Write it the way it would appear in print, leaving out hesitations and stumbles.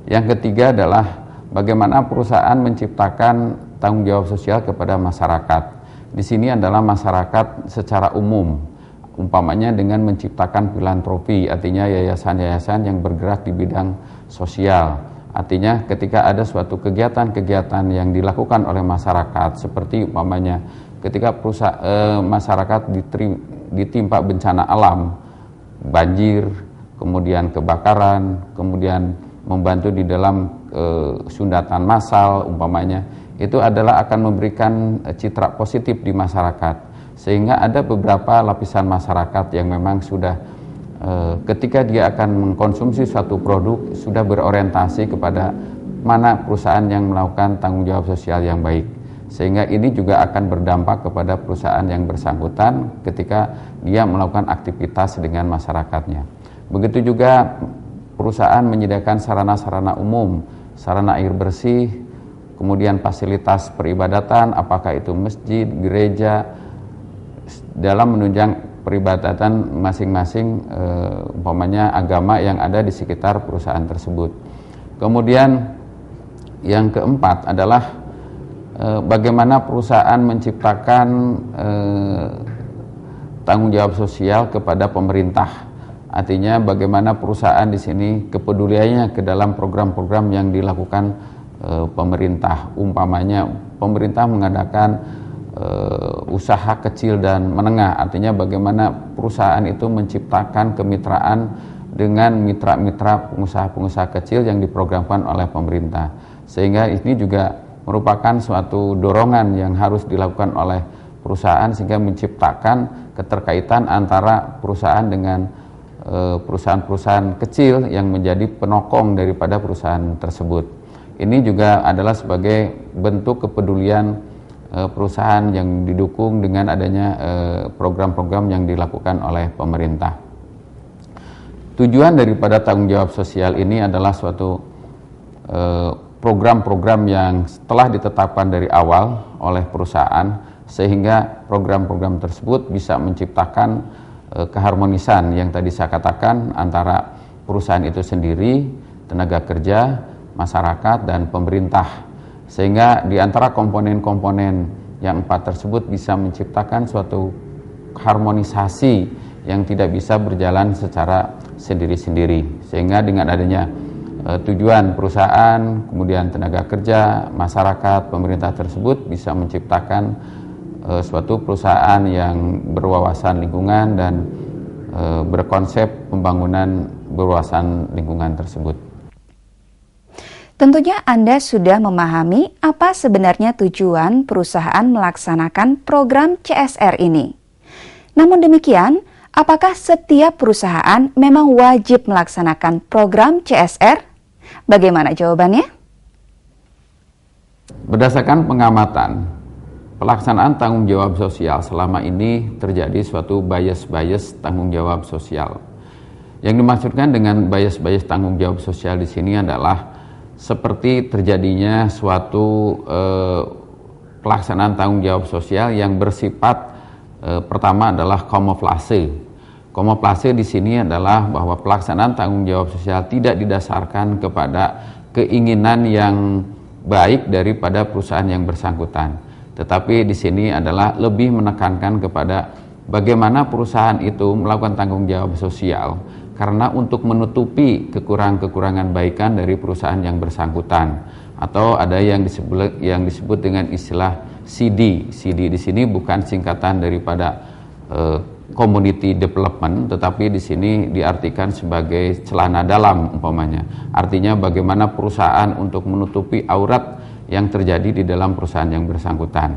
Yang ketiga adalah bagaimana perusahaan menciptakan tanggung jawab sosial kepada masyarakat. Di sini adalah masyarakat secara umum, umpamanya dengan menciptakan filantropi, artinya yayasan-yayasan yang bergerak di bidang sosial. Artinya ketika ada suatu kegiatan-kegiatan yang dilakukan oleh masyarakat, seperti umpamanya ketika masyarakat ditimpa bencana alam, banjir, kemudian kebakaran, kemudian membantu di dalam sundatan massal umpamanya, itu adalah akan memberikan citra positif di masyarakat, sehingga ada beberapa lapisan masyarakat yang memang sudah ketika dia akan mengkonsumsi suatu produk sudah berorientasi kepada mana perusahaan yang melakukan tanggung jawab sosial yang baik, sehingga ini juga akan berdampak kepada perusahaan yang bersangkutan ketika dia melakukan aktivitas dengan masyarakatnya. Begitu juga perusahaan menyediakan sarana-sarana umum, sarana air bersih, kemudian fasilitas peribadatan, apakah itu masjid, gereja, dalam menunjang peribadatan masing-masing umpamanya agama yang ada di sekitar perusahaan tersebut. Kemudian yang keempat adalah bagaimana perusahaan menciptakan tanggung jawab sosial kepada pemerintah. Artinya bagaimana perusahaan di sini kepeduliannya ke dalam program-program yang dilakukan pemerintah. Umpamanya pemerintah mengadakan usaha kecil dan menengah, artinya bagaimana perusahaan itu menciptakan kemitraan dengan mitra-mitra pengusaha-pengusaha kecil yang diprogramkan oleh pemerintah, sehingga ini juga merupakan suatu dorongan yang harus dilakukan oleh perusahaan sehingga menciptakan keterkaitan antara perusahaan dengan perusahaan-perusahaan kecil yang menjadi penokong daripada perusahaan tersebut. Ini juga adalah sebagai bentuk kepedulian perusahaan yang didukung dengan adanya program-program yang dilakukan oleh pemerintah. Tujuan daripada tanggung jawab sosial ini adalah suatu program-program yang telah ditetapkan dari awal oleh perusahaan, sehingga program-program tersebut bisa menciptakan keharmonisan yang tadi saya katakan antara perusahaan itu sendiri, tenaga kerja, masyarakat, dan pemerintah, sehingga di antara komponen-komponen yang 4 tersebut bisa menciptakan suatu harmonisasi yang tidak bisa berjalan secara sendiri-sendiri, sehingga dengan adanya tujuan perusahaan, kemudian tenaga kerja, masyarakat, pemerintah tersebut bisa menciptakan suatu perusahaan yang berwawasan lingkungan dan berkonsep pembangunan berwawasan lingkungan tersebut. Tentunya Anda sudah memahami apa sebenarnya tujuan perusahaan melaksanakan program CSR ini. Namun demikian, apakah setiap perusahaan memang wajib melaksanakan program CSR? Bagaimana jawabannya? Berdasarkan pengamatan, pelaksanaan tanggung jawab sosial selama ini terjadi suatu bias-bias tanggung jawab sosial. Yang dimaksudkan dengan bias-bias tanggung jawab sosial di sini adalah seperti terjadinya suatu pelaksanaan tanggung jawab sosial yang bersifat pertama adalah kamuflase. Kamuflase di sini adalah bahwa pelaksanaan tanggung jawab sosial tidak didasarkan kepada keinginan yang baik daripada perusahaan yang bersangkutan, tetapi di sini adalah lebih menekankan kepada bagaimana perusahaan itu melakukan tanggung jawab sosial karena untuk menutupi kekurangan-kekurangan baikan dari perusahaan yang bersangkutan, atau ada yang disebut dengan istilah CD. CD di sini bukan singkatan daripada community development, tetapi di sini diartikan sebagai celana dalam umpamanya. Artinya bagaimana perusahaan untuk menutupi aurat yang terjadi di dalam perusahaan yang bersangkutan.